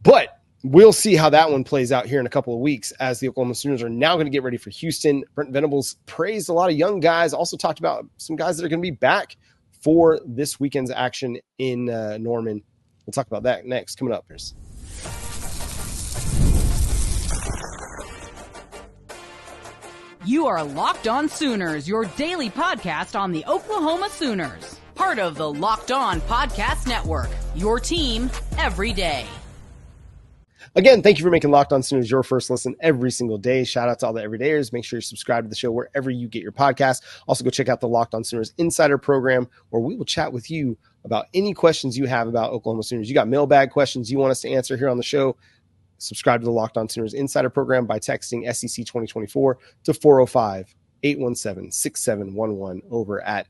But we'll see how that one plays out here in a couple of weeks as the Oklahoma Sooners are now going to get ready for Houston. Brent Venables praised a lot of young guys, also talked about some guys that are going to be back for this weekend's action in Norman. We'll talk about that next, coming up. You are Locked On Sooners, your daily podcast on the Oklahoma Sooners. Part of the Locked On Podcast Network, your team every day. Again, thank you for making Locked On Sooners your first listen every single day. Shout out to all the everydayers. Make sure you subscribe to the show wherever you get your podcast. Also, go check out the Locked On Sooners Insider Program, where we will chat with you about any questions you have about Oklahoma Sooners. You got mailbag questions you want us to answer here on the show. Subscribe to the Locked On Sooners Insider Program by texting SEC 2024 to 405-817-6711 over at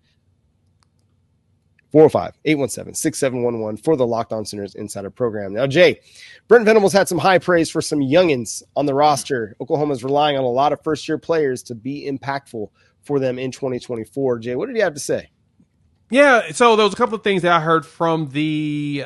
405-817-6711 for the Locked On Sooners Insider Program. Now, Jay, Brent Venables had some high praise for some youngins on the roster. Oklahoma's relying on a lot of first-year players to be impactful for them in 2024. Jay, what did he have to say? Yeah, so there was a couple of things that I heard from the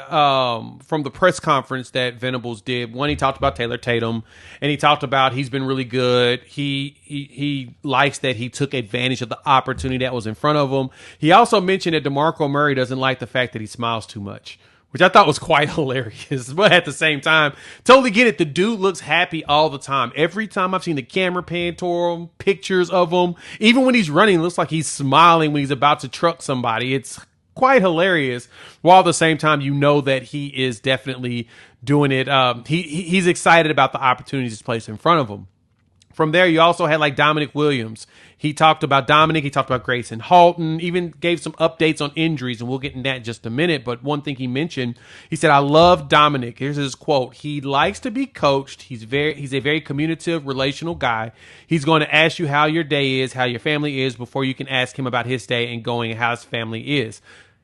press conference that Venables did. One, he talked about Taylor Tatum, and he talked about he's been really good. He likes that he took advantage of the opportunity that was in front of him. He also mentioned that DeMarco Murray doesn't like the fact that he smiles too much, which I thought was quite hilarious. But at the same time, totally get it. The dude looks happy all the time. Every time I've seen the camera pan toward him, pictures of him, even when he's running, it looks like he's smiling when he's about to truck somebody. It's quite hilarious. While at the same time, you know that he is definitely doing it. He's excited about the opportunities placed in front of him. From there, you also had like Damonic Williams. He talked about Dominic. He talked about Grayson Halton, even gave some updates on injuries, and we'll get in that in just a minute. But one thing he mentioned, he said, "I love Dominic." Here's his quote. "He likes to be coached. He's a very communicative, relational guy. He's going to ask you how your day is, how your family is, before you can ask him about his day and going and how his family is."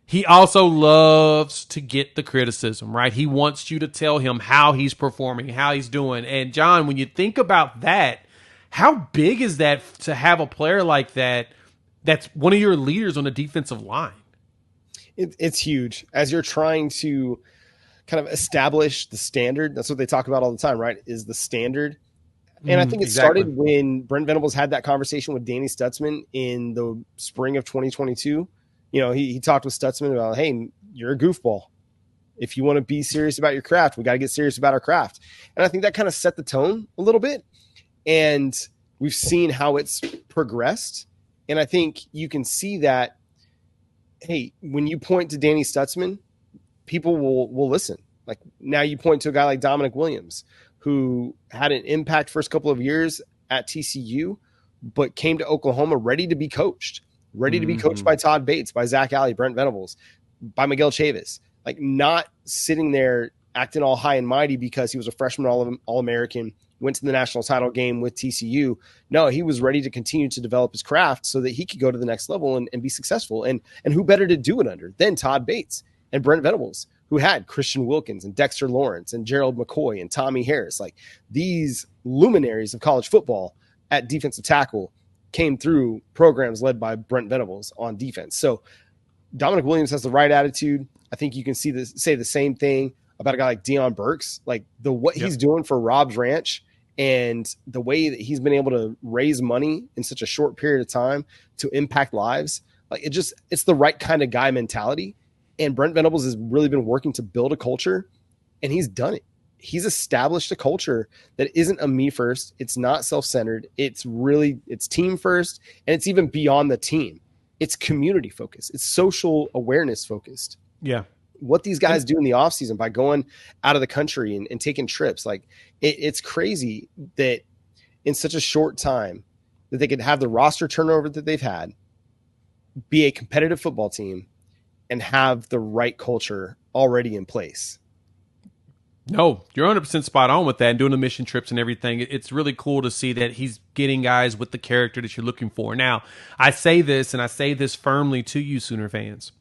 He also loves to get the criticism, right? He wants you to tell him how he's performing, how he's doing. And John, when you think about that, how big is that to have a player like that that's one of your leaders on the defensive line? It's huge. As you're trying to kind of establish the standard, that's what they talk about all the time, right, is the standard. And I think it started when Brent Venables had that conversation with Danny Stutzman in the spring of 2022. You know, he talked with Stutzman about, hey, you're a goofball. If you want to be serious about your craft, we got to get serious about our craft. And I think that kind of set the tone a little bit. And we've seen how it's progressed. And I think you can see that, hey, when you point to Danny Stutzman, people will listen. Like now you point to a guy like Damonic Williams, who had an impact first couple of years at TCU, but came to Oklahoma ready to be coached by Todd Bates, by Zach Alley, Brent Venables, by Miguel Chavis. Like not sitting there acting all high and mighty because he was a freshman All-American, went to the national title game with TCU. No, he was ready to continue to develop his craft so that he could go to the next level and be successful. And who better to do it under than Todd Bates and Brent Venables, who had Christian Wilkins and Dexter Lawrence and Gerald McCoy and Tommy Harris. Like these luminaries of college football at defensive tackle came through programs led by Brent Venables on defense. So Damonic Williams has the right attitude. I think you can say the same thing about a guy like Deion Burks, like he's doing for Rob's Ranch and the way that he's been able to raise money in such a short period of time to impact lives. Like it's the right kind of guy mentality. And Brent Venables has really been working to build a culture, and he's done it. He's established a culture that isn't a me first. It's not self-centered. It's team first. And it's even beyond the team. It's community focused. It's social awareness focused. Yeah. What these guys do in the offseason by going out of the country and taking trips, like it's crazy that in such a short time that they could have the roster turnover that they've had, be a competitive football team, and have the right culture already in place. No, you're 100% spot on with that and doing the mission trips and everything. It's really cool to see that he's getting guys with the character that you're looking for. Now, I say this, and I say this firmly to you, Sooner fans.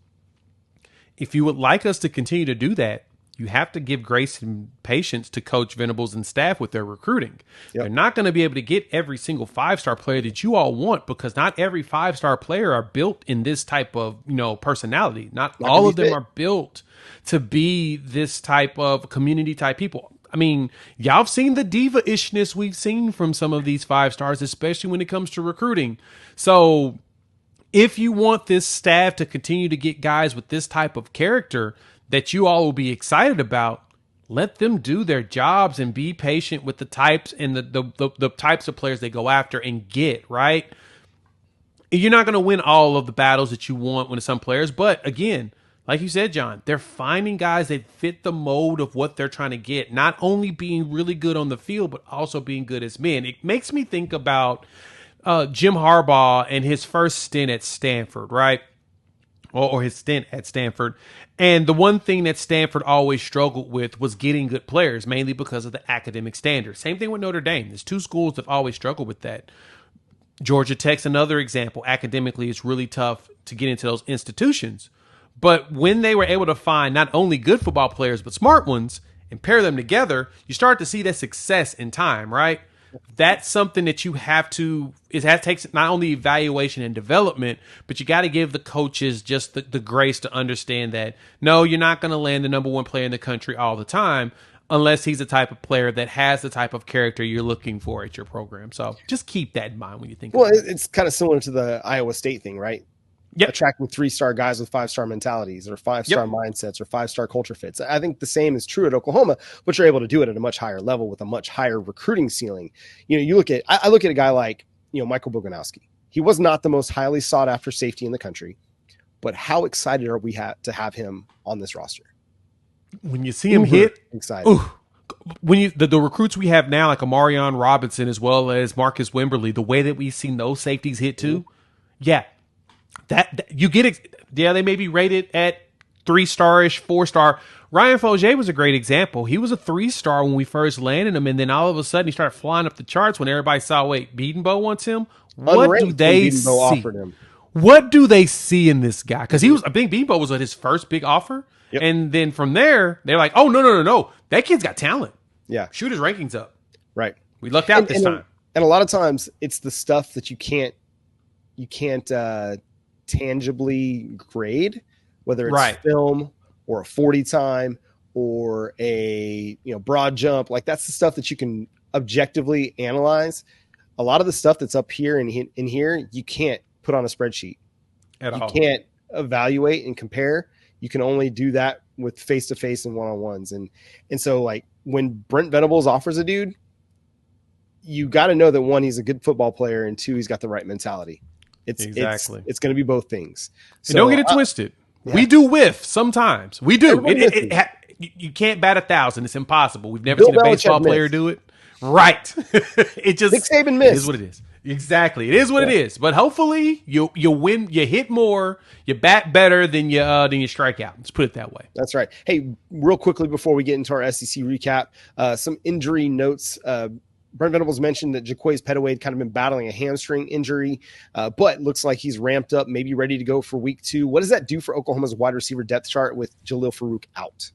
If you would like us to continue to do that, you have to give grace and patience to Coach Venables and staff with their recruiting. Yep. They're not going to be able to get every single five-star player that you all want because not every five-star player are built in this type of, personality. Not all of them are built to be this type of community type people. I mean, y'all have seen the diva-ishness we've seen from some of these 5 stars, especially when it comes to recruiting. So if you want this staff to continue to get guys with this type of character that you all will be excited about, let them do their jobs and be patient with the types and the types of players they go after and get, right? You're not going to win all of the battles that you want with some players, but again, like you said, John, they're finding guys that fit the mold of what they're trying to get, not only being really good on the field, but also being good as men. It makes me think about Jim Harbaugh and his first stint at Stanford, right? Or his stint at Stanford. And the one thing that Stanford always struggled with was getting good players, mainly because of the academic standards. Same thing with Notre Dame. There's 2 schools that have always struggled with that. Georgia Tech's another example. Academically, it's really tough to get into those institutions. But when they were able to find not only good football players, but smart ones, and pair them together, you start to see that success in time, right? That's something that you have to, it takes not only evaluation and development, but you got to give the coaches just the grace to understand that, no, you're not going to land the number 1 player in the country all the time, unless he's the type of player that has the type of character you're looking for at your program. So just keep that in mind when you think about it. It's kind of similar to the Iowa State thing, right? Yep. Attracting 3-star guys with 5-star mentalities or 5-star mindsets or 5-star culture fits. I think the same is true at Oklahoma, but you're able to do it at a much higher level with a much higher recruiting ceiling. You look at, I look at a guy like, Michael Boganowski. He was not the most highly sought after safety in the country, but how excited are we to have him on this roster? When you see him hit, excited. Ooh, when the recruits we have now, like Amarion Robinson as well as Marcus Wimberly, the way that we've seen those safeties hit too, that you get it. Yeah, they may be rated at 3-star-ish, 4-star. Ryan Fogier was a great example. He was a 3-star when we first landed him, and then all of a sudden he started flying up the charts when everybody saw, wait, Bedenbaugh wants him? What do they see? Offered him. What do they see in this guy? Because I think Bedenbaugh was his first big offer. Yep. And then from there, they're like, oh, no. That kid's got talent. Yeah. Shoot his rankings up. Right. We lucked out this time. And a lot of times it's the stuff that you can't tangibly grade, whether it's film or a 40 time or a broad jump. Like that's the stuff that you can objectively analyze. A lot of the stuff that's up here and in here, you can't put on a spreadsheet at all. You can't evaluate and compare. You can only do that with face-to-face and one-on-ones. And so like when Brent Venables offers a dude, you got to know that 1, he's a good football player, and 2, he's got the right mentality. It's going to be both things. So, and don't get it twisted. Yeah. We do whiff sometimes. We do. You can't bat 1,000. It's impossible. We've never seen a baseball player do it. Right. It just Nick Saban missed. It is what it is. Exactly. It is what it is. But hopefully you win. You hit more. You bat better than you strike out. Let's put it that way. That's right. Hey, real quickly before we get into our SEC recap, some injury notes. Brent Venables mentioned that Jaquays Petaway had kind of been battling a hamstring injury, but looks like he's ramped up, maybe ready to go for week 2. What does that do for Oklahoma's wide receiver depth chart with Jalil Farouk out?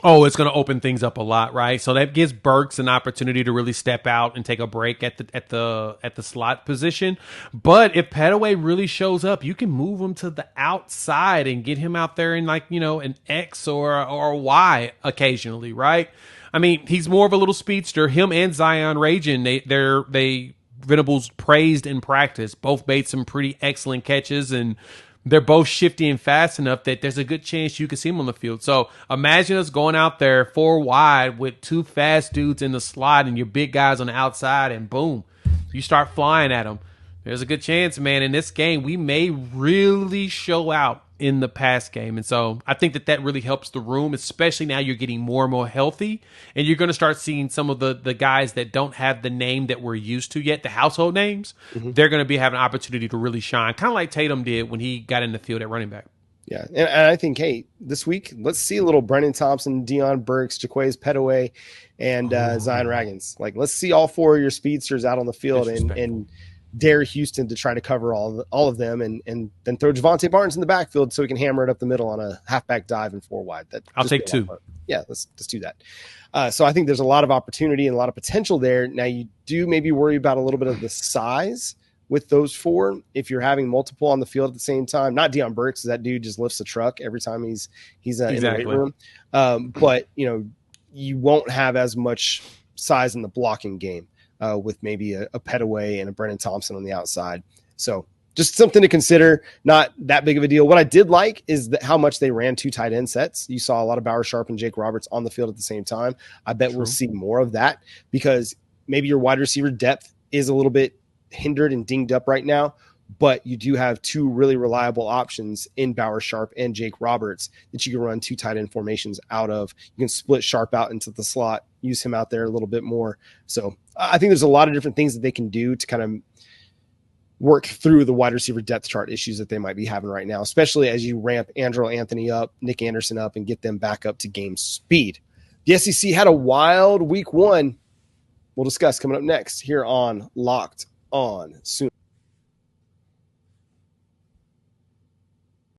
Oh, it's going to open things up a lot, right? So that gives Burks an opportunity to really step out and take a break at the slot position. But if Petaway really shows up, you can move him to the outside and get him out there in an X or a Y occasionally, right? I mean, he's more of a little speedster. Him and Zion Rajan, they Venables praised in practice. Both made some pretty excellent catches, and they're both shifty and fast enough that there's a good chance you can see them on the field. So imagine us going out there 4 wide with 2 fast dudes in the slot and your big guys on the outside, and boom, you start flying at them. There's a good chance, man, in this game we may really show out in the pass game. And so I think that really helps the room, especially now you're getting more and more healthy, and you're going to start seeing some of the guys that don't have the name that we're used to yet, the household names. Mm-hmm. They're going to be having an opportunity to really shine, kind of like Tatum did when he got in the field at running back. Yeah, and I think, hey, this week, let's see a little Brennan Thompson, Deion Burks, Jaquays Petaway, and Zion Raggins. Like, let's see all 4 of your speedsters out on the field and dare Houston to try to cover all of them, and then throw Javonte Barnes in the backfield so he can hammer it up the middle on a halfback dive and 4 wide. I'll take 2. Yeah, let's do that. So I think there's a lot of opportunity and a lot of potential there. Now you do maybe worry about a little bit of the size with those 4 if you're having multiple on the field at the same time. Not Deion Burks, that dude just lifts a truck every time he's in the weight room. But you you won't have as much size in the blocking game with maybe a Petaway and a Brennan Thompson on the outside. So just something to consider, not that big of a deal. What I did like is how much they ran 2 tight end sets. You saw a lot of Bauer Sharp and Jake Roberts on the field at the same time. I bet we'll see more of that because maybe your wide receiver depth is a little bit hindered and dinged up right now, but you do have 2 really reliable options in Bauer Sharp and Jake Roberts that you can run 2 tight end formations out of. You can split Sharp out into the slot, use him out there a little bit more. So I think there's a lot of different things that they can do to kind of work through the wide receiver depth chart issues that they might be having right now, especially as you ramp Andrew Anthony up, Nick Anderson up, and get them back up to game speed. The SEC had a wild week 1. We'll discuss coming up next here on Locked On Sooners.